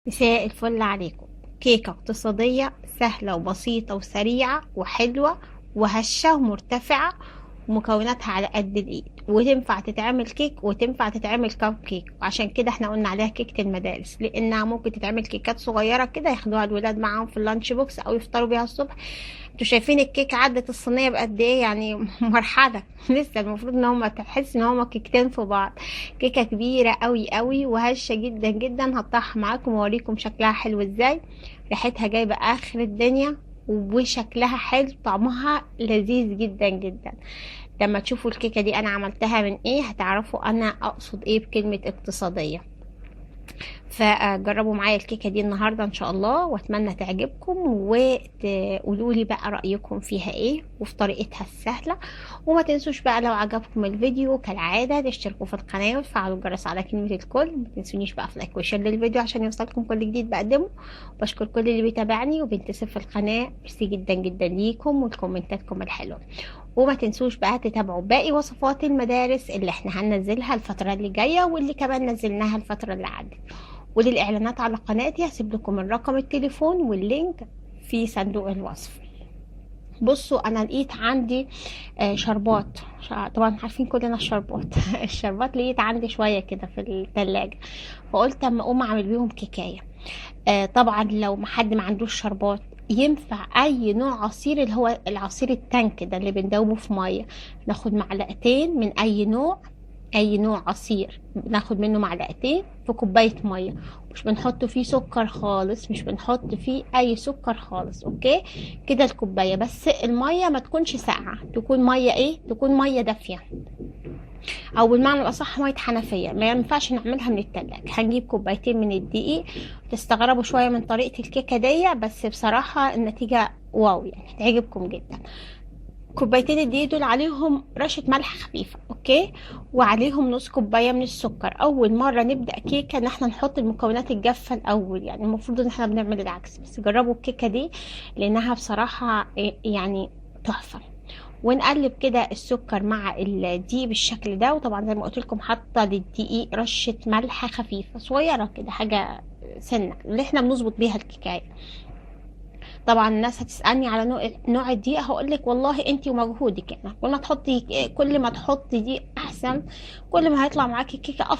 مساء الفل عليكم. كيكة اقتصادية سهلة وبسيطة وسريعة وحلوة وهشة ومرتفعة، ومكوناتها على قد الايد، وتنفع تتعمل كيك وتنفع تتعمل كب كيك. وعشان كده احنا قلنا عليها كيكة المدارس، لانها ممكن تتعمل كيكات صغيرة كده ياخدوها الولاد معاهم في اللانش بوكس او يفطروا بيها الصبح. انتوا شايفين الكيكة عدت الصينية بقد ايه؟ يعني مرحلة لسه المفروض ان هما تحس ان هما كيكتين في بعض. كيكة كبيرة قوي قوي وهشة جدا جدا. هقطعها معاكم واوريكم شكلها حلو ازاي. ريحتها جايبة اخر الدنيا وشكلها حلو، طعمها لذيذ جدا جدا. لما تشوفوا الكيكة دي انا عملتها من ايه هتعرفوا انا اقصد ايه بكلمة اقتصادية. فجربوا معايا الكيكة دي النهاردة ان شاء الله، واتمنى تعجبكم وتقولوا لي بقى رأيكم فيها ايه وفي طريقتها السهلة. وما تنسوش بقى لو عجبكم الفيديو كالعادة تشتركوا في القناة وتفعلوا الجرس على كلمة الكل. ما تنسونيش بقى في لايك وشير للفيديو عشان يوصلكم كل جديد بقدمه. بشكر كل اللي بيتابعني وبينتسب في القناة، ميرسي جدا جدا ليكم ولكومنتاتكم الحلوة. وما تنسوش بقى تتابعوا باقي وصفات المدارس اللي احنا هننزلها الفترة اللي جاية واللي كمان نزلناها الفترة اللي عدت. وللإعلانات على قناتي هسيب لكم الرقم التليفون واللينك في صندوق الوصف. بصوا انا لقيت عندي شربات. طبعا عارفين كلنا الشربات الشربات لقيت عندي شوية كده في التلاجة، فقلت اما اقوم اعمل بيهم كيكاية. طبعا لو محد ما عندوش شربات ينفع اي نوع عصير، اللي هو العصير التانك ده اللي بندوبه في مية. ناخد معلقتين من اي نوع عصير، ناخد منه معلقتين في كوباية مية. مش بنحط فيه سكر خالص، مش بنحط فيه اي سكر خالص. اوكي كده الكوباية، بس المية ما تكونش ساقعة، تكون مية تكون مية دافية، او بالمعنى الاصح ميه حنفيه. ما ينفعش نعملها من التلاجة. هنجيب كوبايتين من الدقيق. تستغربوا شويه من طريقه الكيكه دي، بس بصراحه النتيجه واو، يعني هتعجبكم جدا. كوبايتين الدقيق دول عليهم رشة ملح خفيفة، اوكي، وعليهم نص كوباية من السكر. اول مرة نبدأ كيكة ان احنا نحط المكونات الجافة الاول، يعني المفروض ان احنا بنعمل العكس، بس جربوا الكيكة دي لانها بصراحة يعني تحفة. ونقلب كده السكر مع الدقيق بالشكل ده. وطبعا زي ما قلت لكم حاطه للدقيق رشه ملح خفيفه صغيره كده، حاجه سنه اللي احنا بنظبط بيها الكيكايه. طبعا الناس هتسالني على نوع الدقيق، هقول لك والله انت ومجهودك، يعني كل ما تحطي دقيق احسن، كل ما هيطلع معاكي كيكه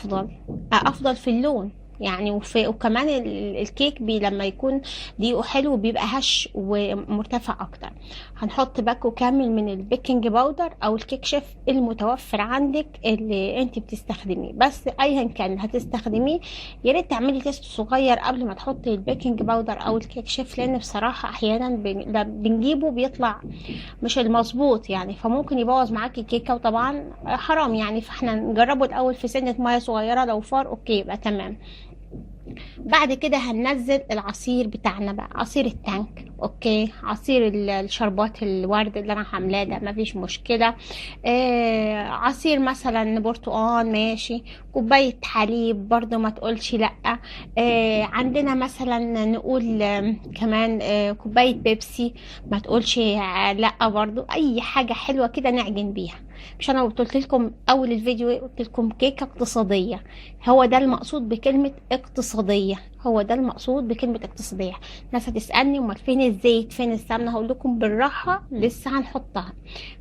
افضل في اللون يعني. وكمان الكيك لما يكون دقيقه حلو بيبقى هش ومرتفع اكتر. هنحط باكو كامل من البيكنج باودر او الكيك شيف المتوفر عندك اللي انت بتستخدميه، بس ايا كان اللي هتستخدميه يا ريت تعملي تيست صغير قبل ما تحطي البيكنج باودر او الكيك شيف، لان بصراحه احيانا بنجيبه بيطلع مش المظبوط يعني، فممكن يبوظ معاكي الكيكه، وطبعا حرام يعني. فاحنا نجربه الاول في سنه ميه صغيره، لو فار اوكي يبقى تمام. بعد كده هننزل العصير بتاعنا بقى، عصير التانك، اوكي، عصير الشربات الورد اللي انا عاملاه ده مفيش مشكله. عصير مثلا برتقال ماشي، كوبايه حليب برضو ما تقولش لا. عندنا مثلا نقول كمان كوبايه بيبسي، ما تقولش لا برضو. اي حاجه حلوه كده نعجن بيها. مش انا قلت لكم اول الفيديو قلت لكم كيكه اقتصاديه؟ هو ده المقصود بكلمه اقتصاديه، هو ده المقصود بكلمه اقتصاديه. ناس هتسالني امال فين الزيت فين السمنه؟ هقول لكم بالراحه لسه هنحطها.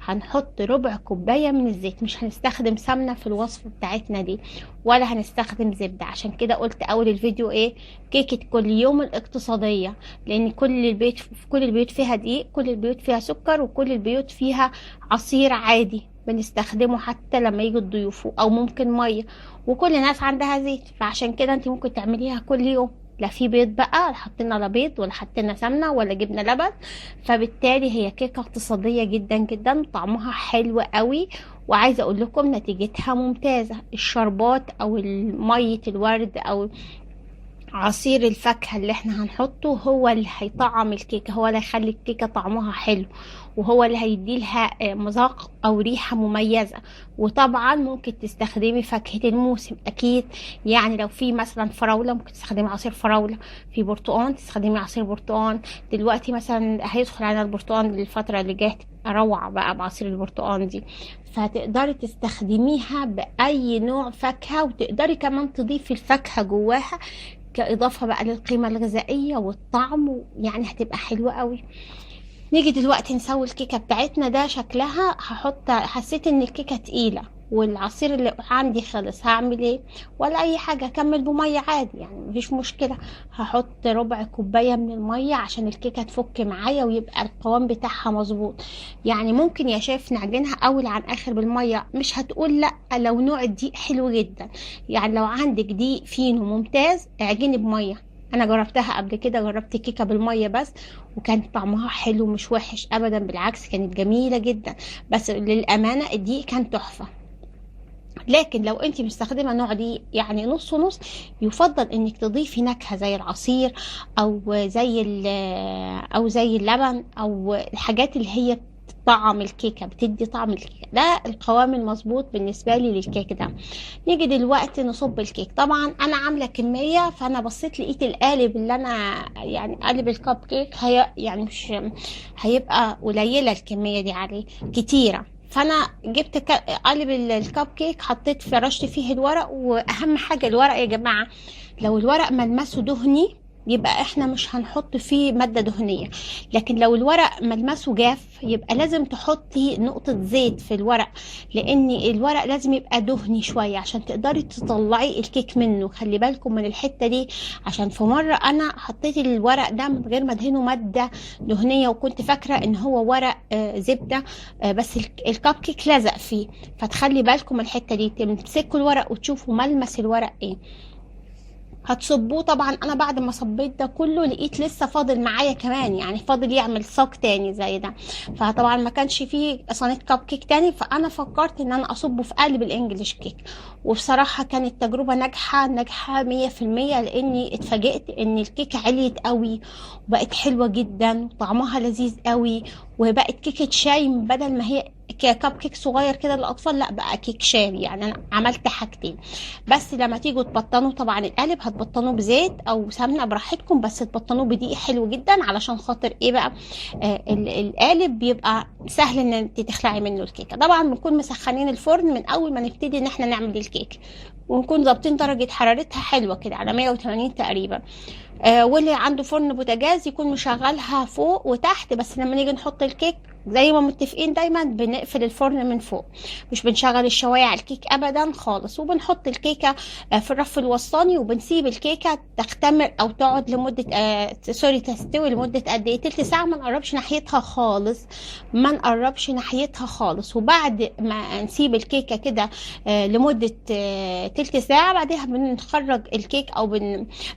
هنحط ربع كوبايه من الزيت، مش هنستخدم سمنه في الوصفه بتاعتنا دي، ولا هنستخدم زبده. عشان كده قلت اول الفيديو كيكه كل يوم الاقتصاديه، لان كل البيوت فيها دقيق، كل البيوت فيها سكر، وكل البيوت فيها عصير عادي بنستخدمه حتى لما يجي الضيوف، او ممكن ميه، وكل الناس عندها زيت. فعشان كده انت ممكن تعمليها كل يوم. لا في بيض بقى حطينا، لا بيض ولا حطينا سمنه ولا جبنا لبن، فبالتالي هي كيكه اقتصاديه جدا جدا، طعمها حلو قوي. وعايزه اقول لكم نتيجتها ممتازه. الشربات او ميه الورد او عصير الفاكهة اللي احنا هنحطه هو اللي هيطعم الكيكة، هو اللي هيخلي الكيكة طعمها حلو، وهو اللي هيديلها مذاق او ريحة مميزة. وطبعا ممكن تستخدمي فاكهة الموسم اكيد، يعني لو في مثلا فراولة ممكن تستخدمي عصير فراولة، في برتقان تستخدمي عصير برتقان. دلوقتي مثلا هيدخل على البرتقان الفترة اللي جاية روعة بقى بعصير البرتقان دي، فتقدري تستخدميها بأي نوع فاكهة، وتقدري كمان تضيفي الفاكهة جواها كإضافة بقى للقيمة الغذائية والطعم، يعني هتبقى حلوة قوي. نيجي دلوقتي نسوي الكيكة بتاعتنا. ده شكلها. حسيت ان الكيكة تقيلة والعصير اللي عندي خلص، هعمل ايه؟ ولا اي حاجة، اكمل بمية عادي يعني مفيش مشكلة. هحط ربع كوباية من المية عشان الكيكة تفك معايا ويبقى القوام بتاعها مظبوط. يعني ممكن يا شيف نعجنها اول عن اخر بالمية، مش هتقول لا لو نوع الدقيق حلو جدا. يعني لو عندك دقيق فينو ممتاز اعجني بمية. انا جربتها قبل كده، جربت كيكه بالميه بس، وكان طعمها حلو مش وحش ابدا، بالعكس كانت جميله جدا. بس للامانه الدقيق كان تحفه. لكن لو انت مستخدمه نوع دي يعني نص ونص، يفضل انك تضيفي نكهه زي العصير او زي اللبن او الحاجات اللي هي طعم الكيكه، بتدي طعم الكيكه. ده القوام المظبوط بالنسبه لي للكيك ده. نيجي دلوقتي نصب الكيك. طبعا انا عامله كميه، فانا بصيت لقيت القالب اللي انا يعني قالب الكب كيك يعني مش هيبقى قليله الكميه دي عليه، كتيره. فانا جبت قالب الكب كيك، حطيت فرشت فيه الورق. واهم حاجه الورق يا جماعه، لو الورق ملمسه دهني يبقى احنا مش هنحط فيه مادة دهنية. لكن لو الورق ملمسه جاف يبقى لازم تحطي نقطة زيت في الورق، لان الورق لازم يبقى دهني شوية عشان تقدري تطلعي الكيك منه. خلي بالكم من الحتة دي، عشان في مرة انا حطيت الورق ده من غير ما ادهنه مادة دهنية، وكنت فاكرة ان هو ورق زبدة، بس الكب كيك لزق فيه. فتخلي بالكم من الحتة دي، تمسكوا الورق وتشوفوا ملمس الورق ايه. هتصبوه. طبعا انا بعد ما صبيت ده كله لقيت لسه فاضل معايا كمان، يعني فاضل يعمل صاج تاني زي ده. فطبعا ما كانش فيه صينيه كب كيك تاني، فانا فكرت ان انا اصبه في قالب الانجليش كيك. وبصراحه كانت تجربه ناجحه 100%، لاني اتفاجئت ان الكيكه عليت قوي وبقت حلوه جدا وطعمها لذيذ قوي، وبقت كيكه شاي بدل ما هي كب كيك صغير كده للاطفال، لا بقى كيك شاي. يعني انا عملت حاجتين. بس لما تيجوا تبطنوا طبعا القالب هتبطنوه بزيت او سمنه براحتكم، بس تبطنوه بدقيق حلو جدا علشان خاطر ايه بقى، القالب بيبقى سهل ان انت تخلعي منه الكيكه. طبعا بنكون مسخنين الفرن من اول ما نبتدي ان احنا نعمل الكيك، ونكون ظابطين درجه حرارتها حلوه كده على 180 تقريبا. واللي عنده فرن بوتاجاز يكون مشغلها فوق وتحت، بس لما نيجي نحط الكيك زي ما متفقين دايما بنقفل الفرن من فوق، مش بنشغل الشوايه على الكيك ابدا خالص. وبنحط الكيكه في الرف الوسطاني، وبنسيب الكيكه تختمر او تقعد لمده تستوي لمده قد ايه، تلت ساعه. ما نقربش ناحيتها خالص، ما نقربش ناحيتها خالص. وبعد ما نسيب الكيكه كده لمده تلت ساعه، بعدها بنخرج الكيك او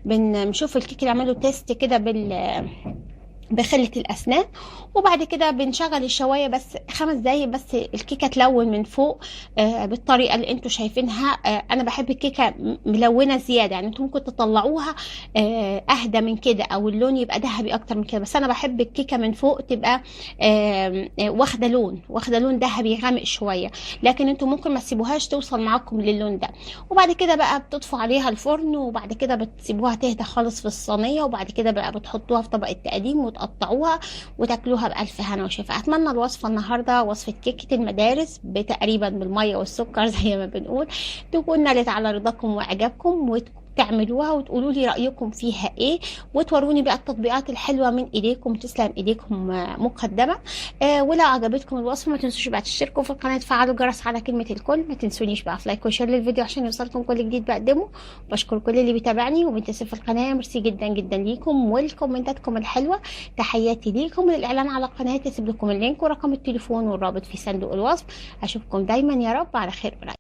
بنشوف الكيك نعمله تيست كده بخلة الأسنان. وبعد كده بنشغل الشواية بس 5 دقايق، بس الكيكة تلون من فوق بالطريقة اللي انتوا شايفينها. أنا بحب الكيكة ملونة زيادة، يعني انتوا ممكن تطلعوها أهدى من كده أو اللون يبقى ذهبي أكتر من كده، بس أنا بحب الكيكة من فوق تبقى واخدة لون ذهبي غامق شوية. لكن انتوا ممكن ما تسيبوهاش توصل معاكم للون ده. وبعد كده بقى بتطفوا عليها الفرن، وبعد كده بتسيبوها تهدى خالص في الصينية، وبعد كده بقى بتحطوها في طبق التقديم وتقطعوها وتاكلوها بألف هنا وشفا. أتمنى الوصفة النهاردة، وصفة كيكة المدارس تقريبا بالمية والسكر زي ما بنقول، تكون نالت على رضاكم وإعجابكم، تعملوها وتقولوا لي رأيكم فيها ايه، وتوروني بقى التطبيقات الحلوة من ايديكم. تسلم ايديكم مقدمة. ولو عجبتكم الوصفة ما تنسوش بقى تشتركوا في القناة، تفعلوا الجرس على كلمة الكل. ما تنسونيش بقى في لايك وشير للفيديو عشان يوصلكم كل جديد بقدمه. بشكر كل اللي بيتابعني وبينتسب في القناة، ميرسي جدا جدا ليكم ولكومنتاتكم الحلوة. تحياتي ليكم. للإعلان على القناة تسيب لكم اللينك ورقم التليفون والرابط في صندوق الوصف. أشوفكم دايما يا رب على خير قريب.